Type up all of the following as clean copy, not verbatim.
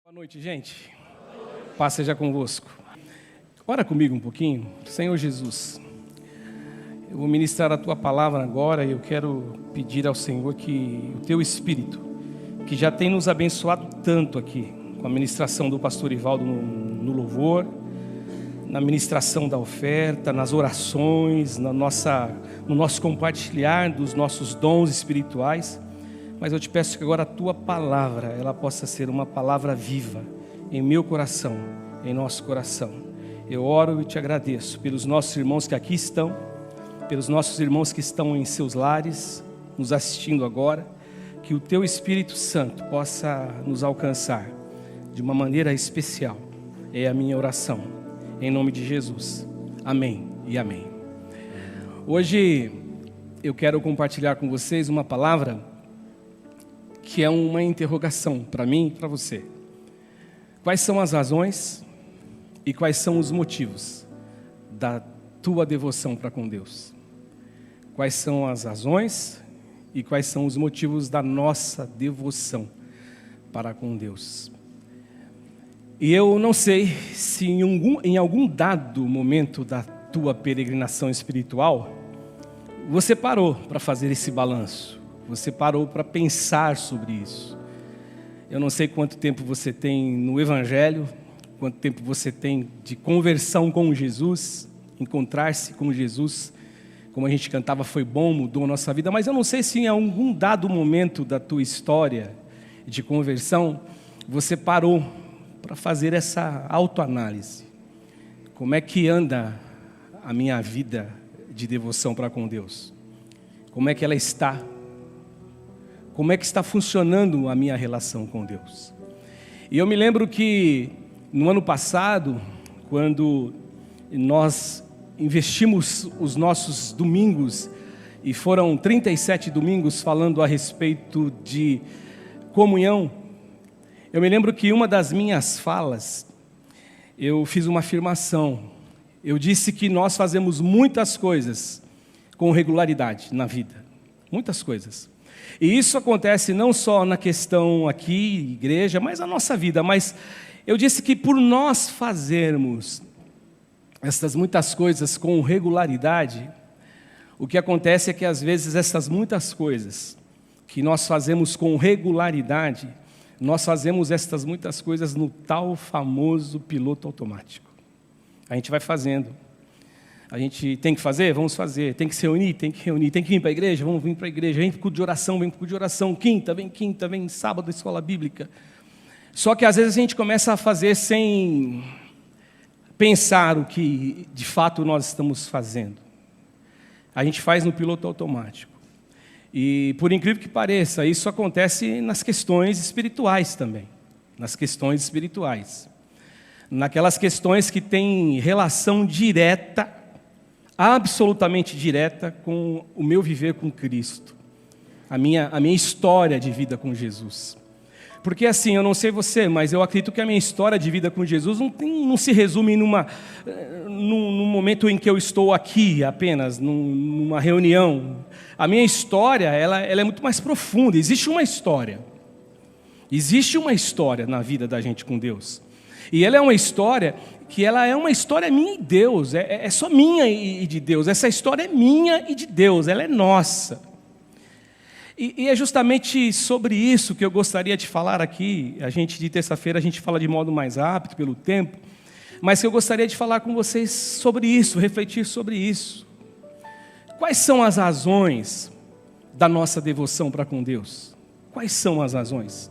Boa noite, gente. Paz seja convosco. Ora comigo um pouquinho. Senhor Jesus, eu vou ministrar a Tua palavra agora e eu quero pedir ao Senhor que o Teu Espírito, que já tem nos abençoado tanto aqui, com a ministração do pastor Ivaldo no louvor, na ministração da oferta, nas orações, no nosso compartilhar dos nossos dons espirituais, mas eu te peço que agora a Tua palavra, ela possa ser uma palavra viva em meu coração, em nosso coração. Eu oro e te agradeço pelos nossos irmãos que aqui estão, pelos nossos irmãos que estão em seus lares, nos assistindo agora, que o Teu Espírito Santo possa nos alcançar de uma maneira especial. É a minha oração, em nome de Jesus. Amém e amém. Hoje eu quero compartilhar com vocês uma palavra que é uma interrogação para mim e para você. Quais são as razões e quais são os motivos da tua devoção para com Deus? Quais são as razões e quais são os motivos da nossa devoção para com Deus? E eu não sei se em algum dado momento da tua peregrinação espiritual, você parou para fazer esse balanço. Você parou para pensar sobre isso. Eu não sei quanto tempo você tem no Evangelho, quanto tempo você tem de conversão com Jesus, encontrar-se com Jesus, como a gente cantava, foi bom, mudou a nossa vida, mas eu não sei se em algum dado momento da tua história de conversão, você parou para fazer essa autoanálise. Como é que anda a minha vida de devoção para com Deus? Como é que ela está? Como é que está funcionando a minha relação com Deus? E eu me lembro que no ano passado, quando nós investimos os nossos domingos, e foram 37 domingos falando a respeito de comunhão, eu me lembro que uma das minhas falas, eu fiz uma afirmação. Eu disse que nós fazemos muitas coisas com regularidade na vida. Muitas coisas. E isso acontece não só na questão aqui, igreja, mas na nossa vida. Mas eu disse que por nós fazermos essas muitas coisas com regularidade, o que acontece é que às vezes essas muitas coisas que nós fazemos com regularidade, nós fazemos estas muitas coisas no tal famoso piloto automático. A gente vai fazendo. A gente tem que fazer? Vamos fazer. Tem que se reunir? Tem que reunir. Tem que vir para a igreja? Vamos vir para a igreja. Vem para o culto de oração? Vem para o culto de oração. Quinta, vem sábado, escola bíblica. Só que às vezes a gente começa a fazer sem pensar o que de fato nós estamos fazendo. A gente faz no piloto automático. E por incrível que pareça, isso acontece nas questões espirituais também. Nas questões espirituais. Naquelas questões que têm relação direta, absolutamente direta com o meu viver com Cristo, a minha história de vida com Jesus. Porque assim, eu não sei você, mas eu acredito que a minha história de vida com Jesus não se resume num momento em que eu estou aqui apenas, numa reunião. A minha história, ela é muito mais profunda. Existe uma história na vida da gente com Deus. E ela é uma história que ela é uma história minha e Deus, é só minha e de Deus. Essa história é minha e de Deus, ela é nossa. E é justamente sobre isso que eu gostaria de falar aqui. A gente de terça-feira a gente fala de modo mais rápido pelo tempo, mas que eu gostaria de falar com vocês sobre isso, refletir sobre isso. Quais são as razões da nossa devoção para com Deus? Quais são as razões?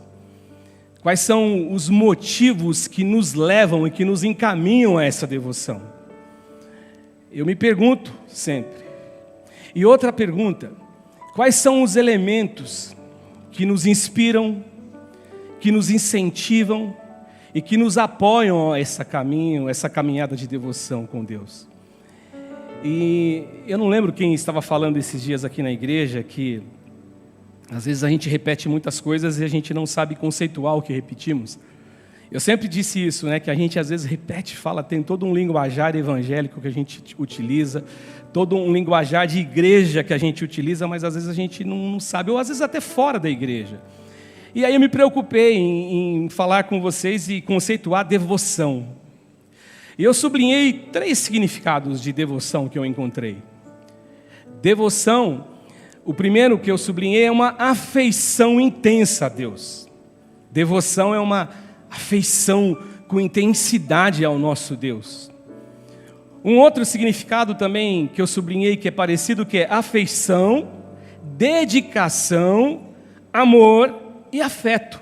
Quais são os motivos que nos levam e que nos encaminham a essa devoção? Eu me pergunto sempre. E outra pergunta, quais são os elementos que nos inspiram, que nos incentivam e que nos apoiam a essa caminhada de devoção com Deus? E eu não lembro quem estava falando esses dias aqui na igreja que às vezes a gente repete muitas coisas e a gente não sabe conceituar o que repetimos. Eu sempre disse isso, que a gente às vezes repete, fala, tem todo um linguajar evangélico que a gente utiliza, todo um linguajar de igreja que a gente utiliza, mas às vezes a gente não sabe, ou às vezes até fora da igreja. E aí eu me preocupei em falar com vocês e conceituar devoção. E eu sublinhei 3 significados de devoção que eu encontrei. Devoção, o primeiro que eu sublinhei é uma afeição intensa a Deus. Devoção é uma afeição com intensidade ao nosso Deus. Um outro significado também que eu sublinhei que é parecido, que é afeição, dedicação, amor e afeto.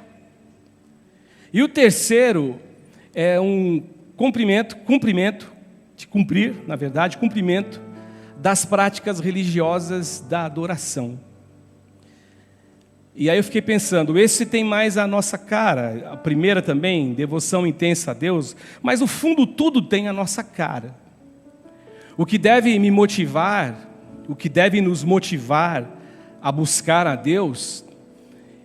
E o terceiro é um cumprimento das práticas religiosas da adoração. E aí eu fiquei pensando, esse tem mais a nossa cara, a primeira também, devoção intensa a Deus, mas no fundo tudo tem a nossa cara. O que deve me motivar, o que deve nos motivar a buscar a Deus,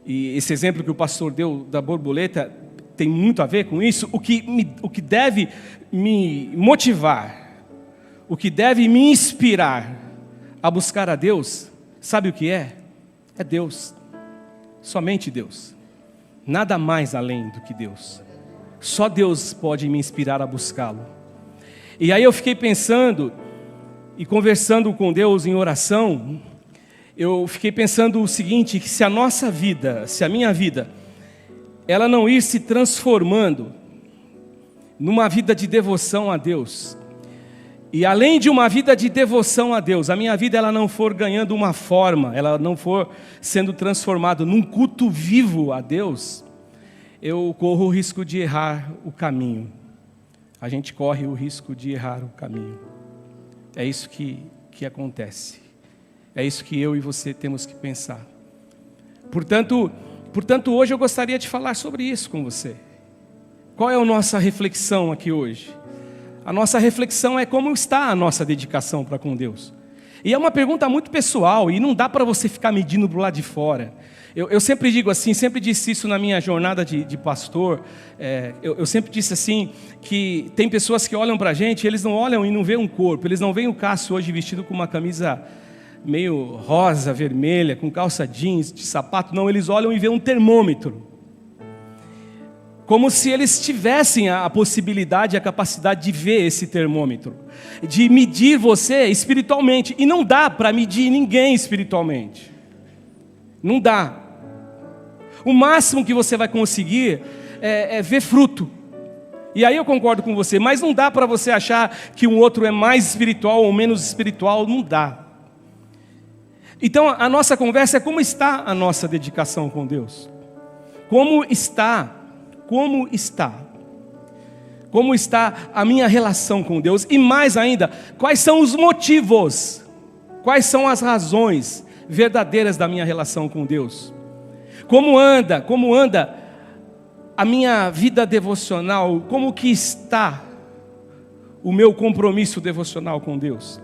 e esse exemplo que o pastor deu da borboleta tem muito a ver com isso, o que deve me motivar, o que deve me inspirar a buscar a Deus, sabe o que é? É Deus. Somente Deus. Nada mais além do que Deus. Só Deus pode me inspirar a buscá-lo. E aí eu fiquei pensando e conversando com Deus em oração, eu fiquei pensando o seguinte, que se a nossa vida, se a minha vida, ela não ir se transformando numa vida de devoção a Deus, e além de uma vida de devoção a Deus, a minha vida ela não for ganhando uma forma, ela não for sendo transformada num culto vivo a Deus, eu corro o risco de errar o caminho. A gente corre o risco de errar o caminho. É isso que acontece. É isso que eu e você temos que pensar. Portanto, hoje eu gostaria de falar sobre isso com você. Qual é a nossa reflexão aqui hoje? A nossa reflexão é como está a nossa dedicação para com Deus. E é uma pergunta muito pessoal, e não dá para você ficar medindo do lado de fora. Eu sempre digo assim, sempre disse isso na minha jornada de pastor, eu sempre disse assim, que tem pessoas que olham para a gente, eles não olham e não veem um corpo, eles não veem o Cássio hoje vestido com uma camisa meio rosa, vermelha, com calça jeans, de sapato, não, eles olham e veem um termômetro. Como se eles tivessem a possibilidade, a capacidade de ver esse termômetro, de medir você espiritualmente. E não dá para medir ninguém espiritualmente. Não dá. O máximo que você vai conseguir é ver fruto. E aí eu concordo com você, mas não dá para você achar que um outro é mais espiritual ou menos espiritual, não dá. Então a nossa conversa é como está a nossa dedicação com Deus. Como está a minha relação com Deus? E mais ainda, quais são os motivos? Quais são as razões verdadeiras da minha relação com Deus? Como anda a minha vida devocional? Como que está o meu compromisso devocional com Deus?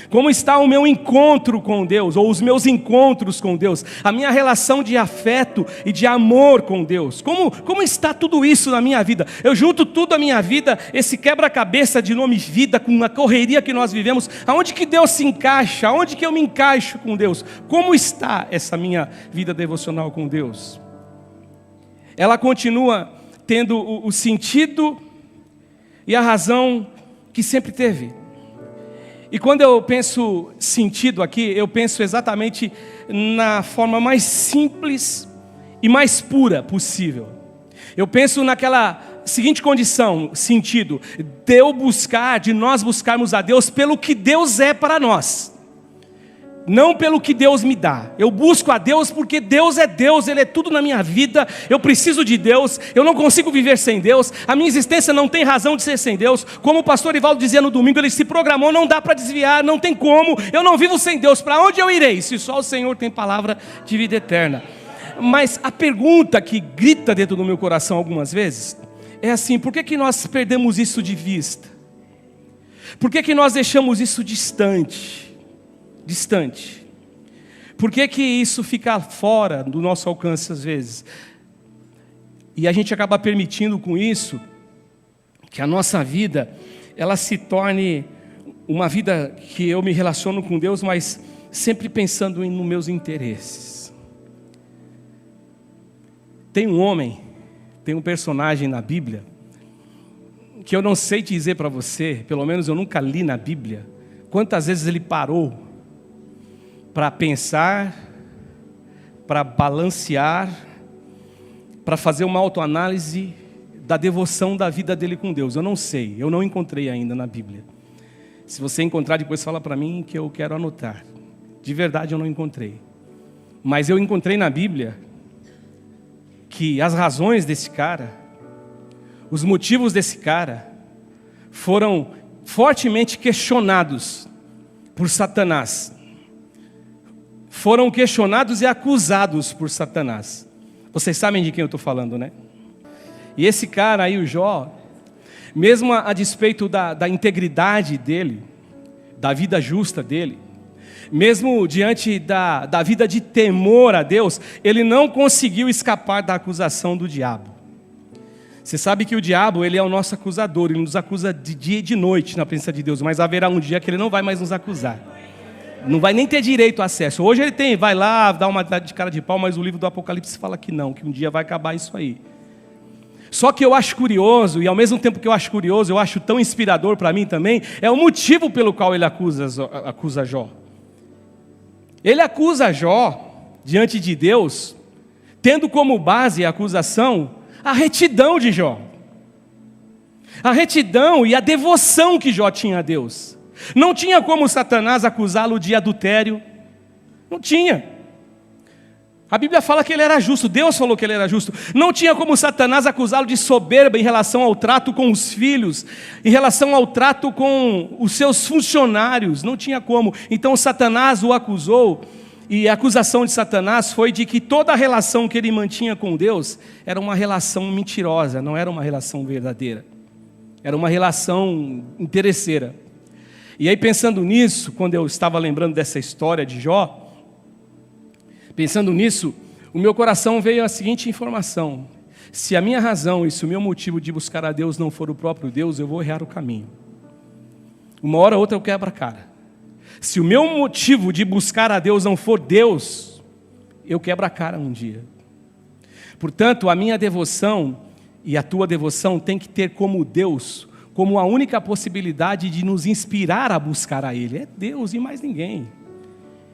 Como está o meu encontro com Deus, ou os meus encontros com Deus, a minha relação de afeto e de amor com Deus? Como está tudo isso na minha vida? Eu junto tudo a minha vida, esse quebra-cabeça de nome vida, com a correria que nós vivemos, aonde que Deus se encaixa? Aonde que eu me encaixo com Deus? Como está essa minha vida devocional com Deus? Ela continua tendo o sentido e a razão que sempre teve. E quando eu penso sentido aqui, eu penso exatamente na forma mais simples e mais pura possível. Eu penso naquela seguinte condição, sentido, de nós buscarmos a Deus pelo que Deus é para nós. Não pelo que Deus me dá. Eu busco a Deus porque Deus é Deus, Ele é tudo na minha vida. Eu preciso de Deus, eu não consigo viver sem Deus. A minha existência não tem razão de ser sem Deus. Como o pastor Ivaldo dizia no domingo, ele se programou, não dá para desviar, não tem como. Eu não vivo sem Deus, para onde eu irei? Se só o Senhor tem palavra de vida eterna. Mas a pergunta que grita dentro do meu coração algumas vezes é assim: por que nós perdemos isso de vista? Por que nós deixamos isso distante? Por que isso fica fora do nosso alcance às vezes? E a gente acaba permitindo com isso que a nossa vida ela se torne uma vida que eu me relaciono com Deus, mas sempre pensando nos meus interesses. Tem um homem, tem um personagem na Bíblia, que eu não sei dizer para você, pelo menos eu nunca li na Bíblia, quantas vezes ele parou para pensar, para balancear, para fazer uma autoanálise da devoção da vida dele com Deus. Eu não sei, eu não encontrei ainda na Bíblia. Se você encontrar, depois fala para mim que eu quero anotar. De verdade eu não encontrei. Mas eu encontrei na Bíblia que as razões desse cara, os motivos desse cara, foram fortemente questionados por Satanás. Foram questionados e acusados por Satanás. Vocês sabem de quem eu estou falando, né? E esse cara aí, o Jó, mesmo a despeito da integridade dele, da vida justa dele, mesmo diante da vida de temor a Deus, ele não conseguiu escapar da acusação do diabo. Você sabe que o diabo, ele é o nosso acusador, ele nos acusa de dia e de noite na presença de Deus, mas haverá um dia que ele não vai mais nos acusar. Não vai nem ter direito a acesso. Hoje ele tem, vai lá, dá uma de cara de pau, mas o livro do Apocalipse fala que não, que um dia vai acabar isso aí. Só que eu acho curioso, e ao mesmo tempo que eu acho curioso, eu acho tão inspirador para mim também, é o motivo pelo qual ele acusa Jó. Ele acusa Jó, diante de Deus, tendo como base a acusação, a retidão de Jó. A retidão e a devoção que Jó tinha a Deus. Não tinha como Satanás acusá-lo de adultério. Não tinha. A Bíblia fala que ele era justo, Deus falou que ele era justo. Não tinha como Satanás acusá-lo de soberba em relação ao trato com os filhos, em relação ao trato com os seus funcionários. Não tinha como. Então Satanás o acusou, e a acusação de Satanás foi de que toda a relação que ele mantinha com Deus era uma relação mentirosa, não era uma relação verdadeira. Era uma relação interesseira. E aí, pensando nisso, quando eu estava lembrando dessa história de Jó, pensando nisso, o meu coração veio a seguinte informação: se a minha razão e se o meu motivo de buscar a Deus não for o próprio Deus, eu vou errar o caminho. Uma hora ou outra eu quebro a cara. Se o meu motivo de buscar a Deus não for Deus, eu quebro a cara um dia. Portanto, a minha devoção e a tua devoção tem que ter como Deus, como a única possibilidade de nos inspirar a buscar a Ele. É Deus e mais ninguém.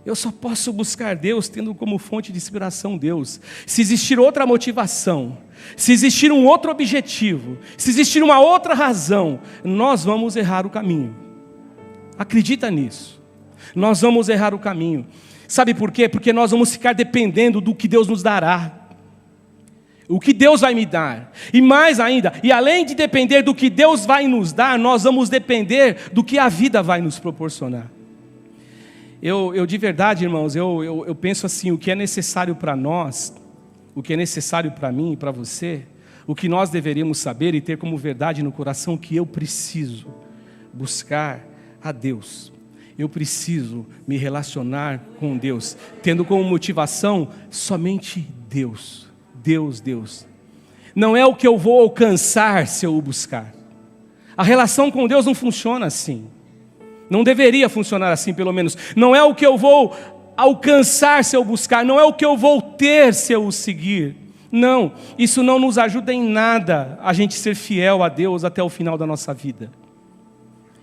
Eu só posso buscar Deus tendo como fonte de inspiração Deus. Se existir outra motivação, se existir um outro objetivo, se existir uma outra razão, nós vamos errar o caminho. Acredita nisso. Nós vamos errar o caminho. Sabe por quê? Porque nós vamos ficar dependendo do que Deus nos dará. O que Deus vai me dar. E mais ainda, e além de depender do que Deus vai nos dar, nós vamos depender do que a vida vai nos proporcionar. Eu de verdade, irmãos, eu penso assim, o que é necessário para nós, o que é necessário para mim e para você, o que nós deveríamos saber e ter como verdade no coração, que eu preciso buscar a Deus. Eu preciso me relacionar com Deus, tendo como motivação somente Deus. Deus. Não é o que eu vou alcançar se eu o buscar. A relação com Deus não funciona assim. Não deveria funcionar assim, pelo menos. Não é o que eu vou alcançar se eu buscar. Não é o que eu vou ter se eu o seguir. Não, isso não nos ajuda em nada a gente ser fiel a Deus até o final da nossa vida.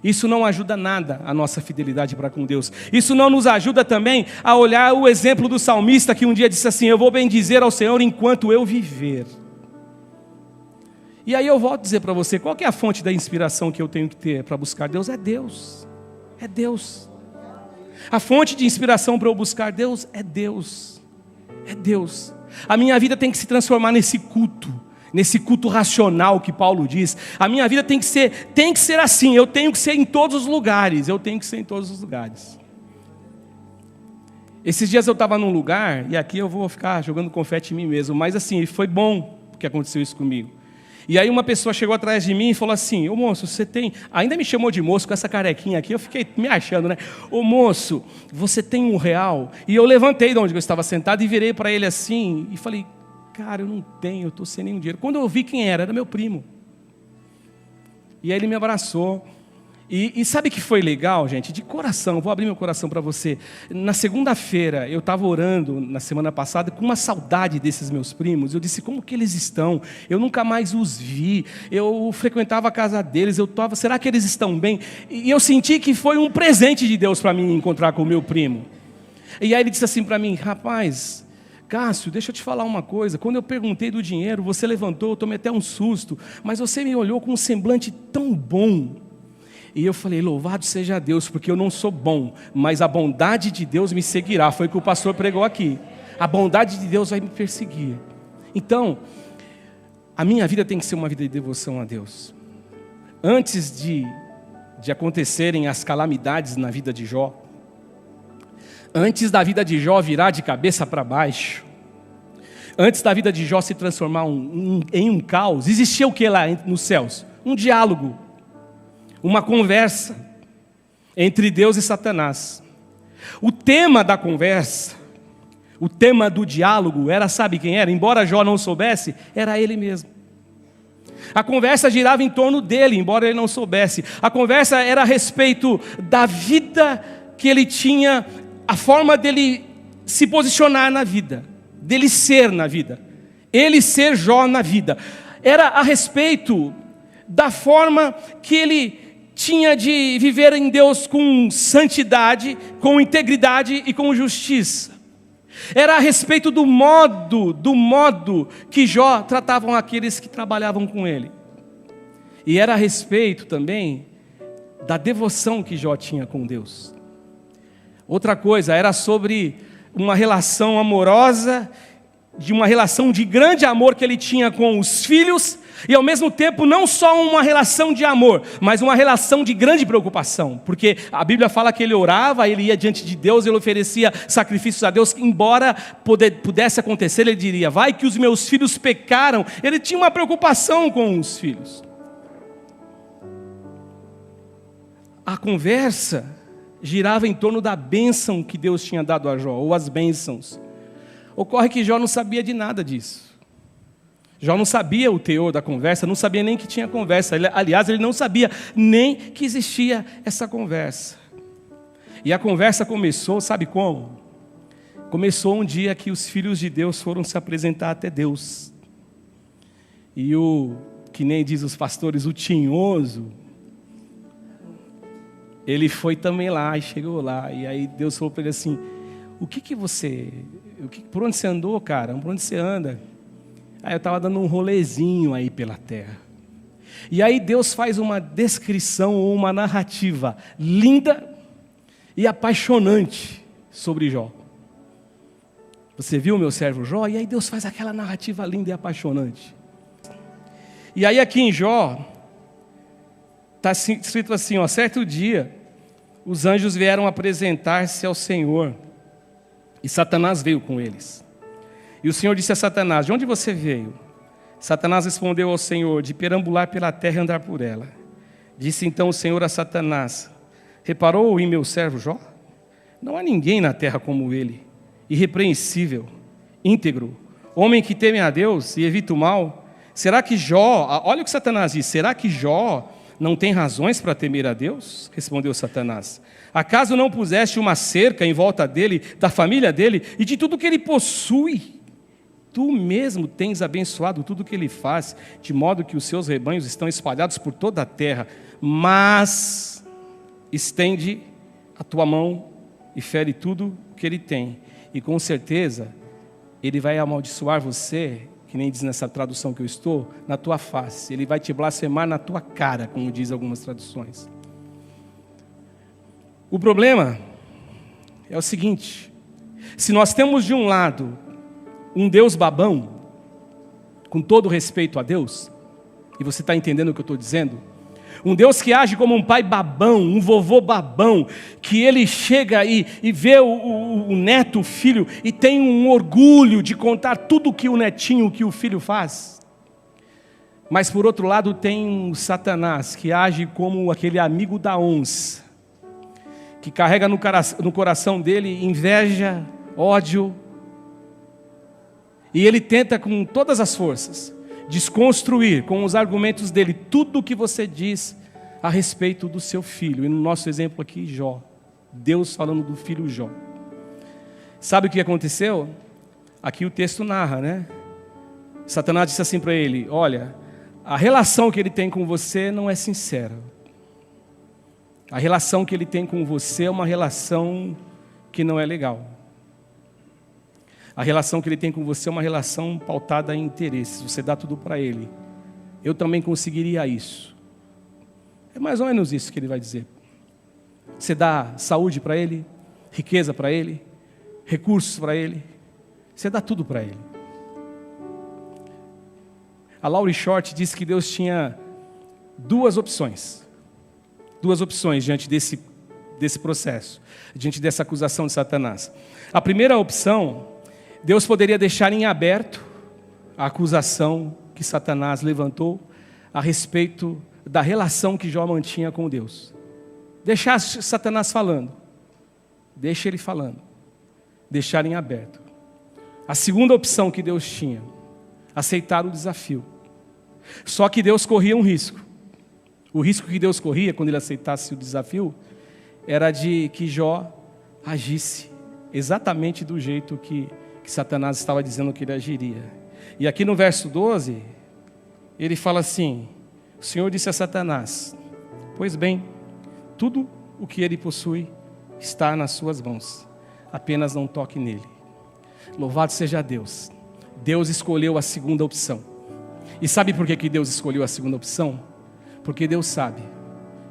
Isso não ajuda nada a nossa fidelidade para com Deus. Isso não nos ajuda também a olhar o exemplo do salmista que um dia disse assim: eu vou bendizer ao Senhor enquanto eu viver. E aí eu volto a dizer para você, qual que é a fonte da inspiração que eu tenho que ter para buscar Deus? É Deus. É Deus. A fonte de inspiração para eu buscar Deus é Deus. É Deus. A minha vida tem que se transformar nesse culto racional que Paulo diz. A minha vida tem que ser assim, eu tenho que ser em todos os lugares, Esses dias eu estava num lugar, e aqui eu vou ficar jogando confete em mim mesmo, mas assim, foi bom que aconteceu isso comigo. E aí uma pessoa chegou atrás de mim e falou assim: ô moço, você tem... Ainda me chamou de moço com essa carequinha aqui, eu fiquei me achando, né? Ô moço, você tem R$1? E eu levantei de onde eu estava sentado e virei para ele assim, e falei: cara, eu não tenho, eu estou sem nenhum dinheiro. Quando eu vi quem era meu primo. E aí ele me abraçou. E sabe que foi legal, gente? De coração, vou abrir meu coração para você. Na segunda-feira, eu estava orando, na semana passada, com uma saudade desses meus primos. Eu disse, como que eles estão? Eu nunca mais os vi. Eu frequentava a casa deles, será que eles estão bem? E eu senti que foi um presente de Deus para mim encontrar com o meu primo. E aí ele disse assim para mim, rapaz, Cássio, deixa eu te falar uma coisa. Quando eu perguntei do dinheiro, você levantou, eu tomei até um susto. Mas você me olhou com um semblante tão bom. E eu falei, louvado seja Deus, porque eu não sou bom, mas a bondade de Deus me seguirá. Foi o que o pastor pregou aqui. A bondade de Deus vai me perseguir. Então, a minha vida tem que ser uma vida de devoção a Deus. Antes de acontecerem as calamidades na vida de Jó, antes da vida de Jó virar de cabeça para baixo, antes da vida de Jó se transformar em um caos, existia o que lá nos céus? Um diálogo. Uma conversa entre Deus e Satanás. O tema da conversa, o tema do diálogo era, sabe quem era? Embora Jó não soubesse, era ele mesmo. A conversa girava em torno dele, embora ele não soubesse. A conversa era a respeito da vida que ele tinha, a forma dele se posicionar na vida, dele ser na vida, ele ser Jó na vida. Era a respeito da forma que ele tinha de viver em Deus com santidade, com integridade e com justiça. Era a respeito do modo que Jó tratavam aqueles que trabalhavam com ele. E era a respeito também da devoção que Jó tinha com Deus. Outra coisa, era sobre uma relação amorosa, de uma relação de grande amor que ele tinha com os filhos, e ao mesmo tempo não só uma relação de amor, mas uma relação de grande preocupação, porque a Bíblia fala que ele orava, ele ia diante de Deus, ele oferecia sacrifícios a Deus, embora pudesse acontecer, ele diria, vai que os meus filhos pecaram. Ele tinha uma preocupação com os filhos. A conversa girava em torno da bênção que Deus tinha dado a Jó, ou as bênçãos. Ocorre que Jó não sabia de nada disso. Jó não sabia o teor da conversa, não sabia nem que tinha conversa. Aliás, ele não sabia nem que existia essa conversa. E a conversa começou, sabe como? Começou um dia que os filhos de Deus foram se apresentar até Deus. E que nem diz os pastores, o tinhoso, ele foi também lá e chegou lá. E aí Deus falou para ele assim, por onde você andou, cara? Por onde você anda? Aí eu estava dando um rolezinho aí pela terra. E aí Deus faz uma descrição ou uma narrativa linda e apaixonante sobre Jó. Você viu o meu servo Jó? E aí Deus faz aquela narrativa linda e apaixonante. E aí aqui em Jó, está escrito assim, ó, certo dia, os anjos vieram apresentar-se ao Senhor, e Satanás veio com eles. E o Senhor disse a Satanás, de onde você veio? Satanás respondeu ao Senhor, de perambular pela terra e andar por ela. Disse então o Senhor a Satanás, reparou em meu servo Jó? Não há ninguém na terra como ele, irrepreensível, íntegro, homem que teme a Deus e evita o mal. Será que Jó, olha o que Satanás diz, será que Jó não tem razões para temer a Deus? Respondeu Satanás. Acaso não puseste uma cerca em volta dele, da família dele e de tudo que ele possui? Tu mesmo tens abençoado tudo o que ele faz, de modo que os seus rebanhos estão espalhados por toda a terra. Mas estende a tua mão e fere tudo o que ele tem. E com certeza, ele vai amaldiçoar você, que nem diz nessa tradução que eu estou, na tua face. Ele vai te blasfemar na tua cara, como diz algumas traduções. O problema é o seguinte, se nós temos de um lado um Deus babão, com todo respeito a Deus, e você está entendendo o que eu estou dizendo? Um Deus que age como um pai babão, um vovô babão, que ele chega e vê o neto, o filho, e tem um orgulho de contar tudo o que o netinho, o que o filho faz. Mas por outro lado tem o Satanás, que age como aquele amigo da onça, que carrega no coração dele inveja, ódio, e ele tenta com todas as forças desconstruir com os argumentos dele tudo o que você diz a respeito do seu filho. E no nosso exemplo aqui, Jó. Deus falando do filho Jó. Sabe o que aconteceu? Aqui o texto narra, né? Satanás disse assim para ele: olha, a relação que ele tem com você não é sincera. A relação que ele tem com você é uma relação que não é legal. A relação que ele tem com você é uma relação pautada em interesses. Você dá tudo para ele. Eu também conseguiria isso. É mais ou menos isso que ele vai dizer. Você dá saúde para ele, riqueza para ele, recursos para ele. Você dá tudo para ele. A Laurie Short disse que Deus tinha duas opções diante desse processo, diante dessa acusação de Satanás. A primeira opção, Deus poderia deixar em aberto a acusação que Satanás levantou a respeito da relação que Jó mantinha com Deus. Deixar Satanás falando. Deixa ele falando. Deixar em aberto. A segunda opção que Deus tinha, aceitar o desafio. Só que Deus corria um risco. O risco que Deus corria quando ele aceitasse o desafio era de que Jó agisse exatamente do jeito que Satanás estava dizendo que ele agiria. E aqui no verso 12, ele fala assim: o Senhor disse a Satanás: pois bem, tudo o que ele possui está nas suas mãos, apenas não toque nele. Louvado seja Deus. Deus escolheu a segunda opção. E sabe por que Deus escolheu a segunda opção? Porque Deus sabe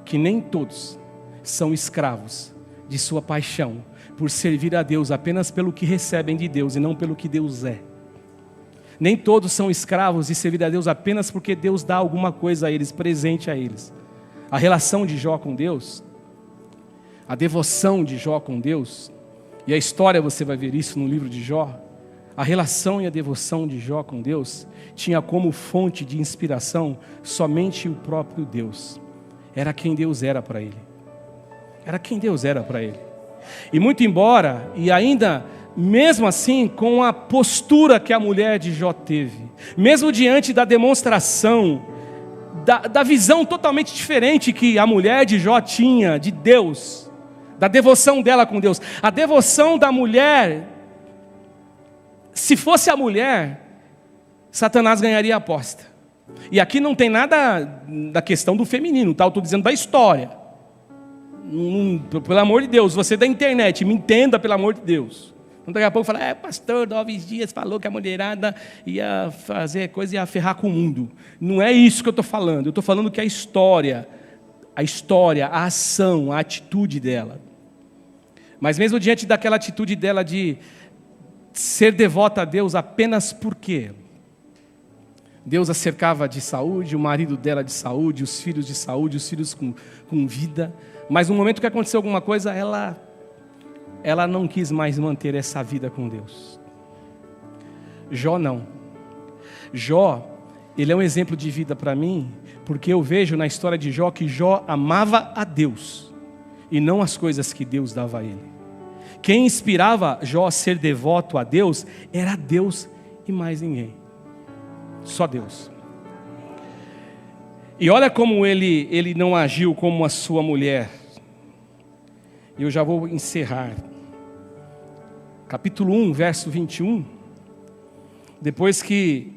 que nem todos são escravos de sua paixão por servir a Deus apenas pelo que recebem de Deus e não pelo que Deus é. Nem todos são escravos de servir a Deus apenas porque Deus dá alguma coisa a eles, presente a eles. A relação de Jó com Deus, a devoção de Jó com Deus, e a história você vai ver isso no livro de Jó, a relação e a devoção de Jó com Deus tinha como fonte de inspiração somente o próprio Deus. Era quem Deus era para ele. Era quem Deus era para ele. E muito embora, e ainda mesmo assim, com a postura que a mulher de Jó teve, mesmo diante da demonstração, da visão totalmente diferente que a mulher de Jó tinha de Deus, da devoção dela com Deus, a devoção da mulher, se fosse a mulher, Satanás ganharia a aposta. E aqui não tem nada da questão do feminino, tá? Eu estou dizendo da história. Pelo amor de Deus, você da internet, me entenda, pelo amor de Deus. Então, daqui a pouco fala: pastor, 9 dias falou que a mulherada ia fazer coisa e ia ferrar com o mundo. Não é isso que eu estou falando. Eu estou falando que a história, a ação, a atitude dela. Mas mesmo diante daquela atitude dela de ser devota a Deus apenas porque Deus a cercava de saúde, o marido dela de saúde, os filhos com vida. Mas no momento que aconteceu alguma coisa, ela não quis mais manter essa vida com Deus. Jó não. Jó, ele é um exemplo de vida para mim, porque eu vejo na história de Jó que Jó amava a Deus e não as coisas que Deus dava a ele. Quem inspirava Jó a ser devoto a Deus era Deus e mais ninguém. Só Deus. E olha como ele não agiu como a sua mulher. E eu já vou encerrar. Capítulo 1, verso 21. Depois que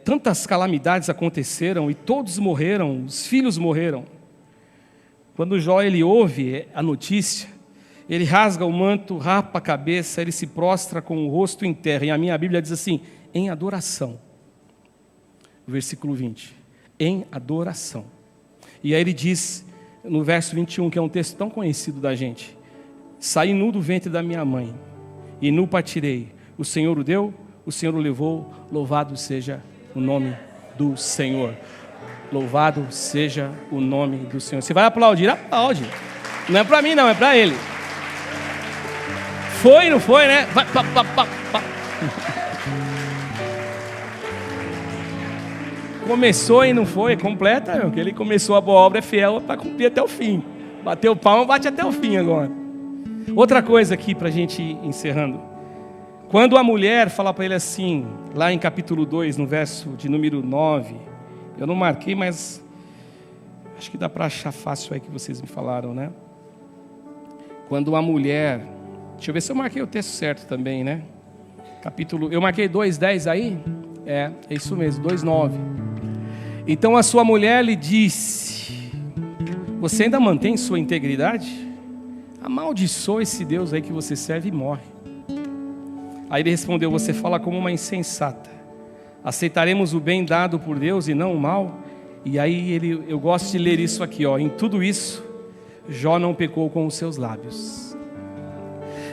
tantas calamidades aconteceram e todos morreram, os filhos morreram. Quando Jó ele ouve a notícia, ele rasga o manto, rapa a cabeça, ele se prostra com o rosto em terra. E a minha Bíblia diz assim: em adoração. Versículo 20. Em adoração. E aí ele diz no verso 21, que é um texto tão conhecido da gente: saí nu do ventre da minha mãe, e nu partirei. O Senhor o deu, o Senhor o levou, louvado seja o nome do Senhor. Louvado seja o nome do Senhor. Você vai aplaudir? Aplaude. Não é para mim não, é para ele. Foi, não foi, né? Vai, pá. Começou e não foi, completa, porque ele começou a boa obra, é fiel para cumprir até o fim. Bateu palma, bate até o fim agora. Outra coisa aqui para a gente ir encerrando. Quando a mulher fala para ele assim, lá em capítulo 2, no verso de número 9, eu não marquei, mas Acho que dá para achar fácil aí que vocês me falaram, né? Quando uma mulher... Deixa eu ver se eu marquei o texto certo também, né? Eu marquei 2:10 aí? É isso mesmo, 2:9. Então a sua mulher lhe disse: você ainda mantém sua integridade? Amaldiçoa esse Deus aí que você serve e morre. Aí ele respondeu: você fala como uma insensata. Aceitaremos o bem dado por Deus e não o mal? E aí eu gosto de ler isso aqui, ó. Em tudo isso, Jó não pecou com os seus lábios.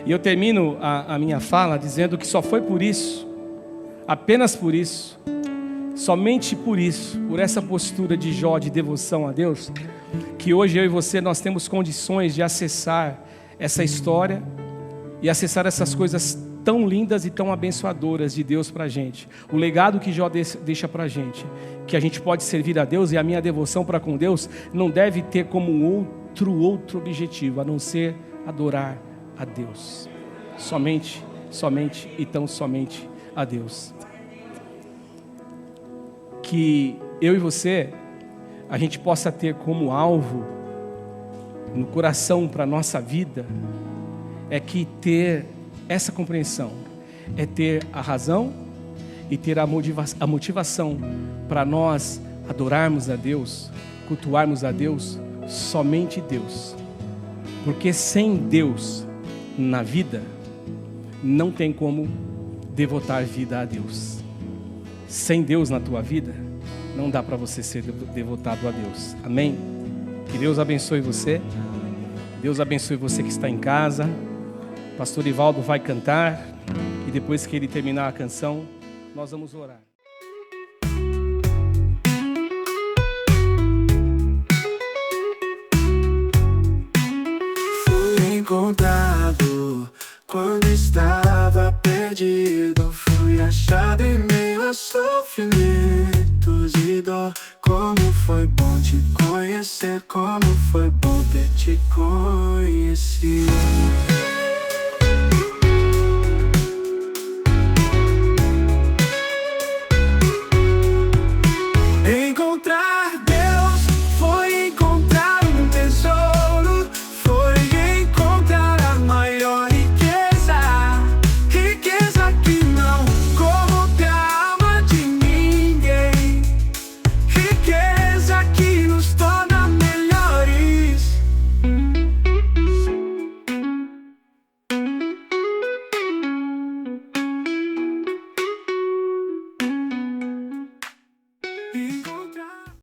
E eu termino a minha fala dizendo que só foi por isso, apenas por isso, somente por isso, por essa postura de Jó de devoção a Deus, que hoje eu e você nós temos condições de acessar essa história e acessar essas coisas tão lindas e tão abençoadoras de Deus para a gente. O legado que Jó deixa para a gente, que a gente pode servir a Deus, e a minha devoção para com Deus não deve ter como outro objetivo, a não ser adorar a Deus. Somente e tão somente a Deus. Que eu e você, a gente possa ter como alvo no coração para a nossa vida, é que ter essa compreensão, é ter a razão e ter a motivação para nós adorarmos a Deus, cultuarmos a Deus, somente Deus. Porque sem Deus na vida, não tem como devotar vida a Deus. Sem Deus na tua vida, não dá para você ser devotado a Deus. Amém? Que Deus abençoe você. Deus abençoe você que está em casa. O pastor Ivaldo vai cantar, e depois que ele terminar a canção, nós vamos orar. Fui encontrado quando estava perdido, fui achado em meio a sofrimentos e dor. Como foi bom te conhecer, como foi bom ter te conhecido. Encontrar Deus foi encontrar um tesouro, foi encontrar a maior riqueza, riqueza que não corrompe a alma de ninguém, riqueza que nos torna melhores. Encontrar